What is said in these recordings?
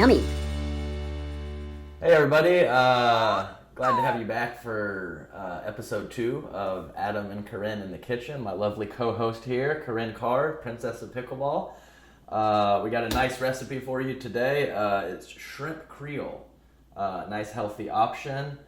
yummy. Hey everybody, glad to have you back for episode 2 of Adam and Corrine in the kitchen. My lovely co-host here, Corrine Carr, Princess of Pickleball. We got a nice recipe for you today. It's shrimp creole. Nice healthy option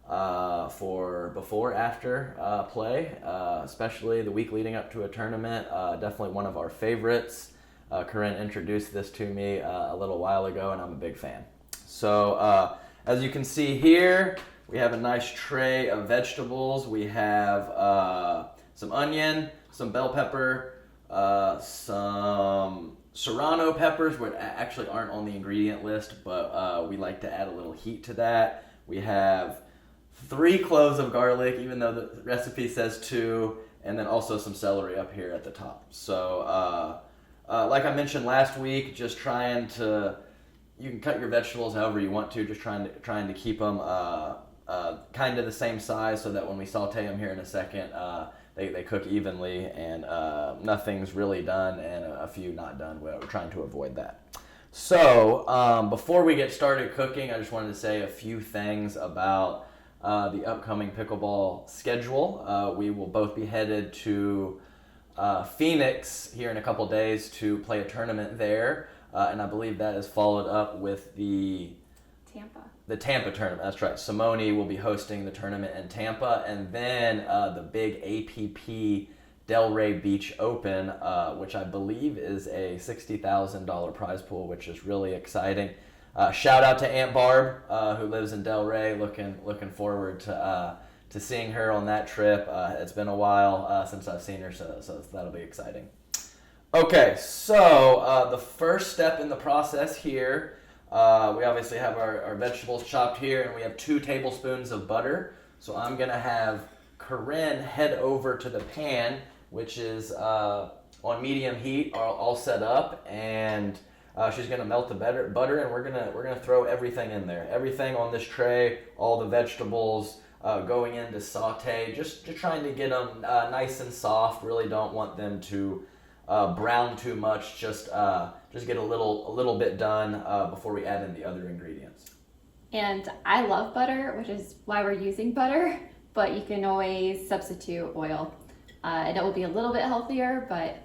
for before-after play, especially the week leading up to a tournament. Definitely one of our favorites. Corrine introduced this to me a little while ago, and I'm a big fan. So as you can see here, we have a nice tray of vegetables. We have some onion, some bell pepper, some serrano peppers, which actually aren't on the ingredient list, but we like to add a little heat to that. We have 3 cloves of garlic, even though the recipe says 2, and then also some celery up here at the top. So like I mentioned last week, just trying to, you can cut your vegetables however you want to, just trying to keep them kind of the same size so that when we saute them here in a second, they cook evenly and nothing's really done and a few not done. We're trying to avoid that. So before we get started cooking, I just wanted to say a few things about the upcoming pickleball schedule. We will both be headed to Phoenix here in a couple days to play a tournament there. And I believe that is followed up with the Tampa tournament. That's right. Simone will be hosting the tournament in Tampa, and then the big APP Delray Beach Open, which I believe is a $60,000 prize pool, which is really exciting. Shout out to Aunt Barb, who lives in Delray. Looking forward to seeing her on that trip. It's been a while since I've seen her, so that'll be exciting. Okay, so the first step in the process here, we obviously have our vegetables chopped here, and we have 2 tablespoons of butter. So I'm going to have Corrine head over to the pan, which is on medium heat, all set up, and she's going to melt the butter, and we're gonna throw everything in there. Everything on this tray, all the vegetables going into saute, just trying to get them nice and soft. Really don't want them to brown too much. Just get a little bit done before we add in the other ingredients. And I love butter, which is why we're using butter, but you can always substitute oil. And it will be a little bit healthier, but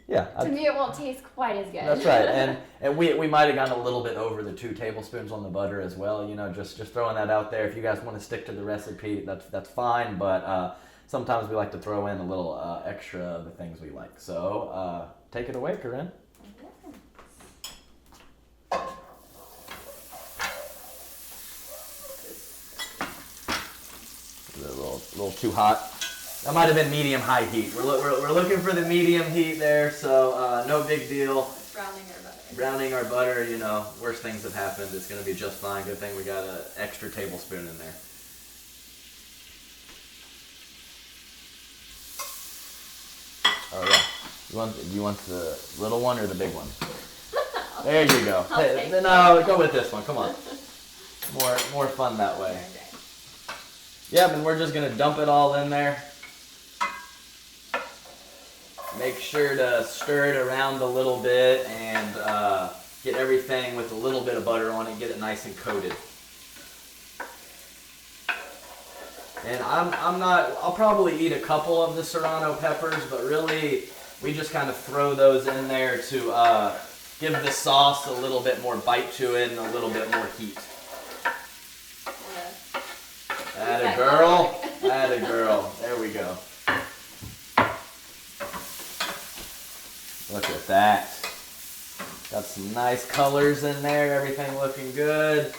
yeah, to me it won't taste quite as good. That's right. And we might have gone a little bit over the 2 tablespoons on the butter as well. You know, just throwing that out there. If you guys want to stick to the recipe, that's fine, but sometimes we like to throw in a little extra of the things we like. So take it away, Corrine. A little too hot. That might have been medium-high heat. We're looking for the medium heat there, so no big deal. Browning our butter, you know, worst things have happened. It's going to be just fine. Good thing we got an extra tablespoon in there. Oh yeah. Do you want the little one or the big one? There you go. Hey, no, go with this one. Come on. More fun that way. Yep, and we're just gonna dump it all in there. Make sure to stir it around a little bit and get everything with a little bit of butter on it. Get it nice and coated. And I'll probably eat a couple of the serrano peppers, but really we just kind of throw those in there to give the sauce a little bit more bite to it and a little bit more heat. Atta girl. Atta girl. There we go. Look at that. Got some nice colors in there. Everything looking good.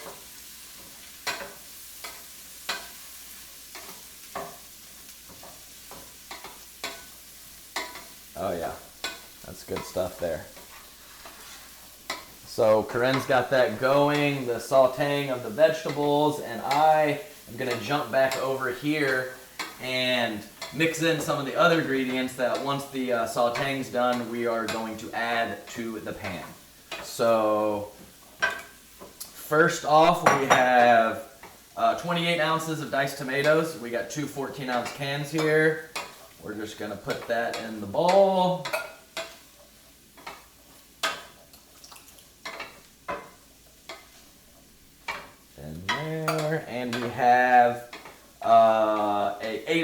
Oh yeah, that's good stuff there. So Corrine's got that going, the sauteing of the vegetables, and I am gonna jump back over here and mix in some of the other ingredients that once the sauteing's done, we are going to add to the pan. So first off, we have 28 ounces of diced tomatoes. We got 2 14-ounce cans here. We're just gonna put that in the bowl.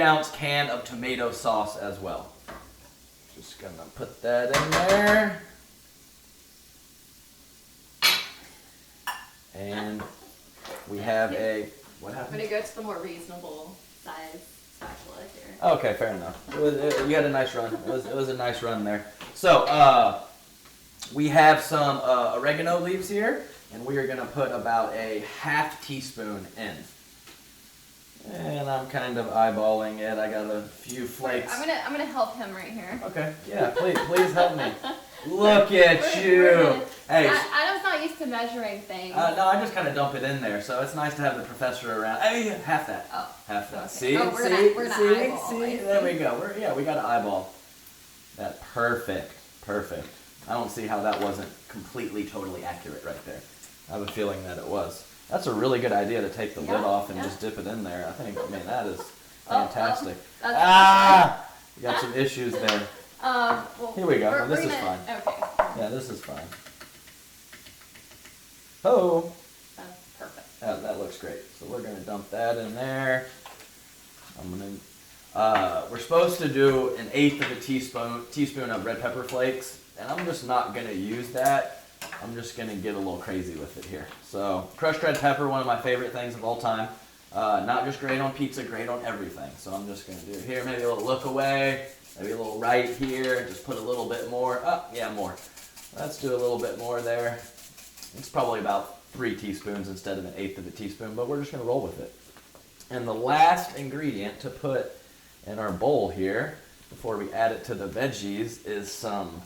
8-ounce can of tomato sauce as well. Just gonna put that in there. And we have what happened? I'm gonna go to the more reasonable size spatula here. Okay, fair enough. You had a nice run. It was a nice run there. So we have some oregano leaves here, and we are gonna put about a half teaspoon in. And I'm kind of eyeballing it. I got a few flakes. I'm gonna help him right here. Okay, yeah, please help me. Look at you. Hey. Adam's not used to measuring things. No, I just kind of dump it in there, so it's nice to have the professor around. Hey, half that. Oh. Half that. Okay. See? Oh, we're gonna eyeball. See? There we go. We got to eyeball. That perfect. I don't see how that wasn't completely, totally accurate right there. I have a feeling that it was. That's a really good idea to take the lid off and just dip it in there. I mean, that is fantastic. You got some issues there. Well, here we go. This is fine. Okay. Yeah, this is fine. Oh. That's perfect. That looks great. So we're gonna dump that in there. We're supposed to do 1/8 of a teaspoon of red pepper flakes, and I'm just not gonna use that. I'm just gonna get a little crazy with it here. So crushed red pepper, one of my favorite things of all time. Not just great on pizza, great on everything. So I'm just gonna do it here, maybe a little look away, maybe a little right here. Just put a little bit more. More. Let's do a little bit more there. It's probably about 3 teaspoons instead of 1/8 of a teaspoon, but we're just gonna roll with it. And the last ingredient to put in our bowl here, before we add it to the veggies, is some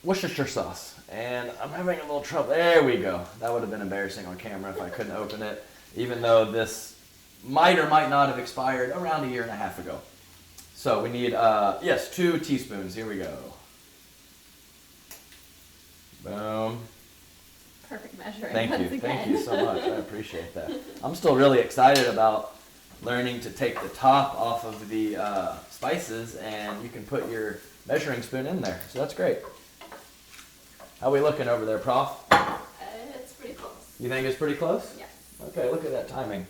Worcestershire sauce. And I'm having a little trouble. There we go. That would have been embarrassing on camera if I couldn't open it, even though this might or might not have expired around 1.5 years ago. So we need, 2 teaspoons. Here we go. Boom. Perfect measuring. Thank you so much. I appreciate that. I'm still really excited about learning to take the top off of the spices, and you can put your measuring spoon in there. So that's great. How we looking over there, Prof? It's pretty close. You think it's pretty close? Yeah. Okay, look at that timing.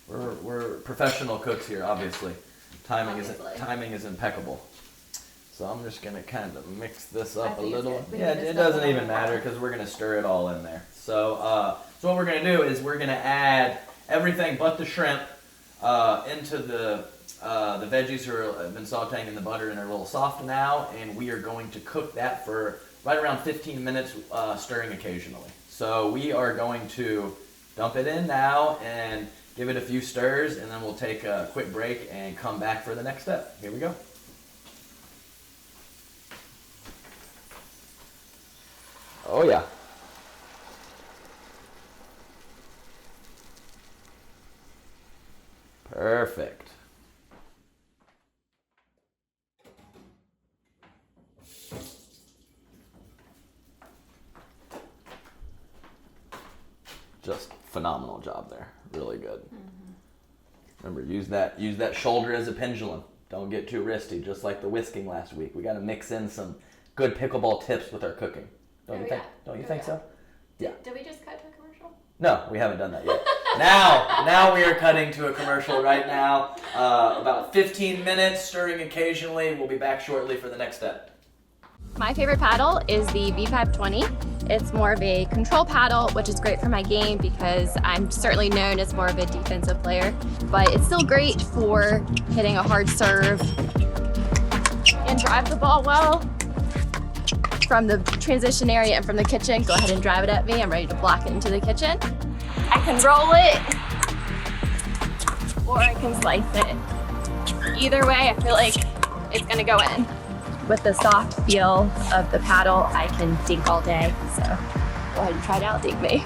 We're professional cooks here, obviously. Timing is impeccable. So I'm just gonna kind of mix this up a little. Yeah, it doesn't even matter because we're gonna stir it all in there. So what we're gonna do is we're gonna add everything but the shrimp into the veggies who have been sauteing in the butter and are a little soft now, and we are going to cook that for right around 15 minutes, stirring occasionally. So we are going to dump it in now and give it a few stirs, and then we'll take a quick break and come back for the next step. Here we go. Oh yeah. Perfect. Just phenomenal job there. Really good. Remember, use that shoulder as a pendulum. Don't get too wristy, just like the whisking last week. We got to mix in some good pickleball tips with our cooking. Don't you think? Don't you think so? Yeah. Did we just cut to a commercial? No, we haven't done that yet. Now we are cutting to a commercial right now. About 15 minutes, stirring occasionally. We'll be back shortly for the next step. My favorite paddle is the V520. It's more of a control paddle, which is great for my game because I'm certainly known as more of a defensive player, but it's still great for hitting a hard serve and drive the ball well. From the transition area and from the kitchen, go ahead and drive it at me. I'm ready to block it into the kitchen. I can roll it, or I can slice it. Either way, I feel like it's gonna go in. With the soft feel of the paddle, I can dink all day. So go ahead and try it out, dink me.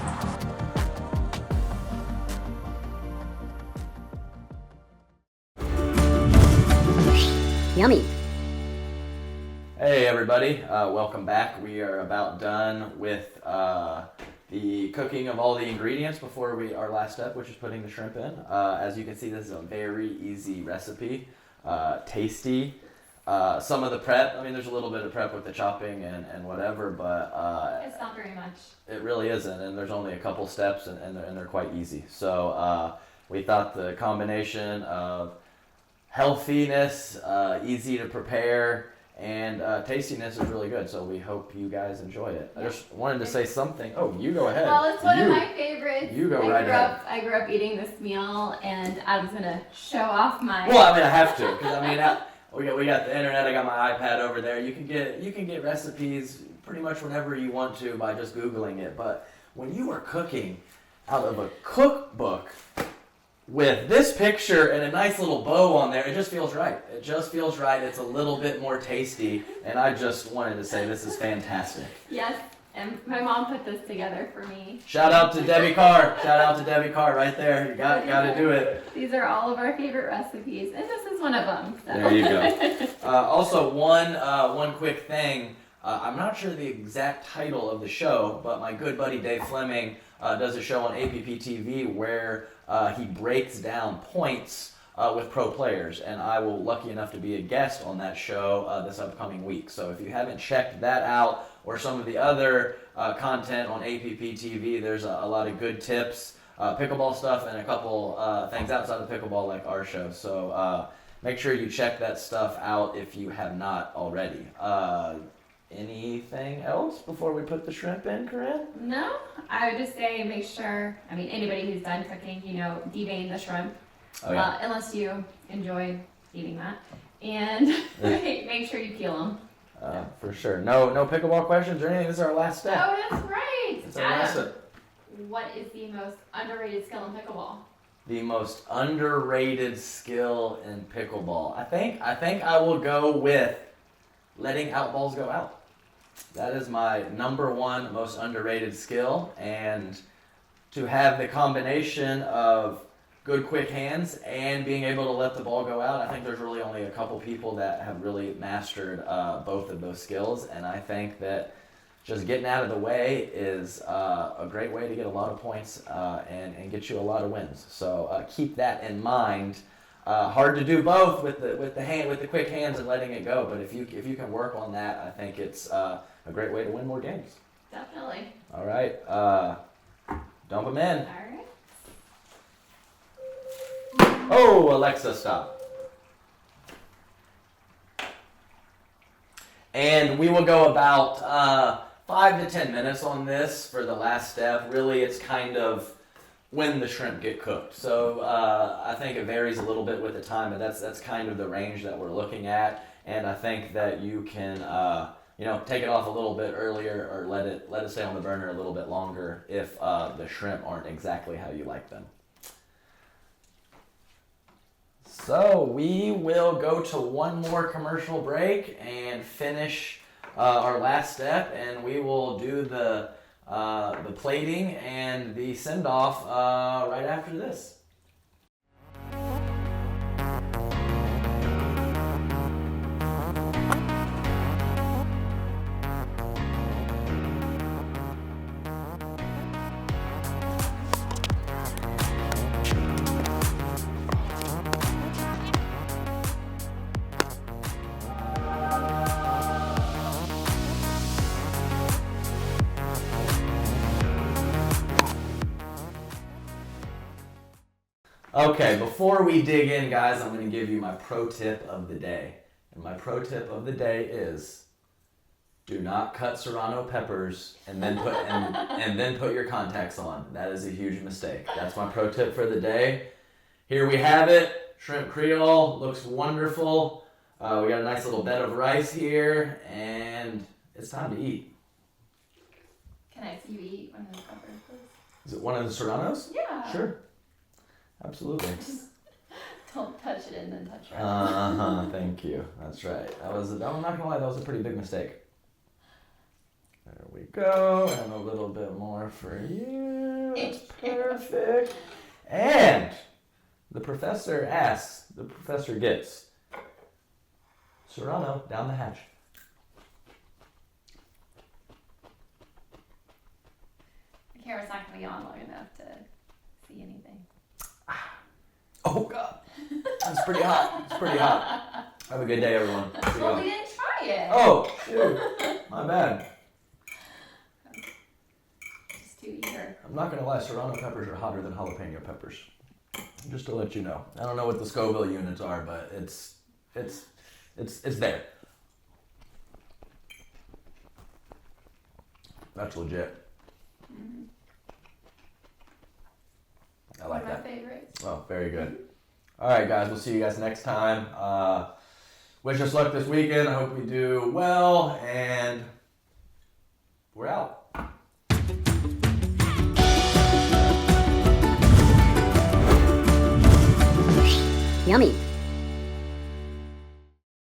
Yummy. Hey everybody, welcome back. We are about done with the cooking of all the ingredients before our last step, which is putting the shrimp in. As you can see, this is a very easy recipe, tasty. Some of the prep, there's a little bit of prep with the chopping and whatever, but It's not very much. it really isn't, and there's only a couple steps, and they're quite easy. So we thought the combination of healthiness, easy to prepare, and tastiness is really good. So we hope you guys enjoy it. I just wanted to say something. Oh, you go ahead. Well, it's one of my favorites. You go right ahead. I grew up eating this meal, and Adam's gonna show off my. Well, I mean, I have to, because I mean, we got the internet. I got my iPad over there. You can get recipes pretty much whenever you want to by just Googling it. But when you are cooking out of a cookbook with this picture and a nice little bow on there, it just feels right. It just feels right. It's a little bit more tasty, and I just wanted to say this is fantastic. Yes, and my mom put this together for me. Shout out to Debbie Carr. Shout out to Debbie Carr right there. You got to do it. These are all of our favorite recipes, and this is one of them. So. There you go. Also, one quick thing. I'm not sure the exact title of the show, but my good buddy Dave Fleming does a show on APP TV where he breaks down points with pro players, and I will lucky enough to be a guest on that show this upcoming week. So if you haven't checked that out or some of the other content on APP TV, there's a lot of good tips, pickleball stuff, and a couple things outside of pickleball like our show. So make sure you check that stuff out if you have not already. Anything else before we put the shrimp in, Corrine? No, I would just say make sure, I mean, anybody who's done cooking, devein the shrimp, unless you enjoy eating that, and make sure you peel them. For sure. No pickleball questions or anything. This is our last step. Oh, that's right. It's our last step. What is the most underrated skill in pickleball? The most underrated skill in pickleball. I think I will go with letting out balls go out. That is my number one most underrated skill, and to have the combination of good quick hands and being able to let the ball go out, I think there's really only a couple people that have really mastered both of those skills, and I think that just getting out of the way is a great way to get a lot of points and get you a lot of wins. So keep that in mind. Hard to do both with the quick hands and letting it go, but if you can work on that, I think it's a great way to win more games. Definitely. All right, dump them in. All right. Oh, Alexa, stop. And we will go about 5 to 10 minutes on this for the last step. Really, it's kind of when the shrimp get cooked. So I think it varies a little bit with the time, but that's kind of the range that we're looking at. And I think that you can take it off a little bit earlier or let it stay on the burner a little bit longer if the shrimp aren't exactly how you like them. So we will go to one more commercial break and finish our last step, and we will do the plating and the send-off right after this. Okay, before we dig in, guys, I'm going to give you my pro tip of the day. And my pro tip of the day is do not cut serrano peppers and then put your contacts on. That is a huge mistake. That's my pro tip for the day. Here we have it. Shrimp creole looks wonderful. We got a nice little bed of rice here, and it's time to eat. Can I see you eat one of those peppers, please? Is it one of the serranos? Yeah. Sure. Absolutely. Don't touch it and then touch it. Thank you. That's right. I'm not gonna lie, that was a pretty big mistake. There we go. And a little bit more for you. That's perfect. And the professor asks, the professor gets serrano down the hatch. The camera's not gonna be on long enough to see anything. Oh God, that's pretty hot. It's pretty hot. Have a good day, everyone. Well, we didn't try it. Oh, shoot. My bad. Just too eager. I'm not gonna lie, serrano peppers are hotter than jalapeno peppers. Just to let you know. I don't know what the Scoville units are, but it's there. That's legit. I like that. My favorites. Oh, very good. All right, guys. We'll see you guys next time. Wish us luck this weekend. I hope we do well, and we're out. Yummy.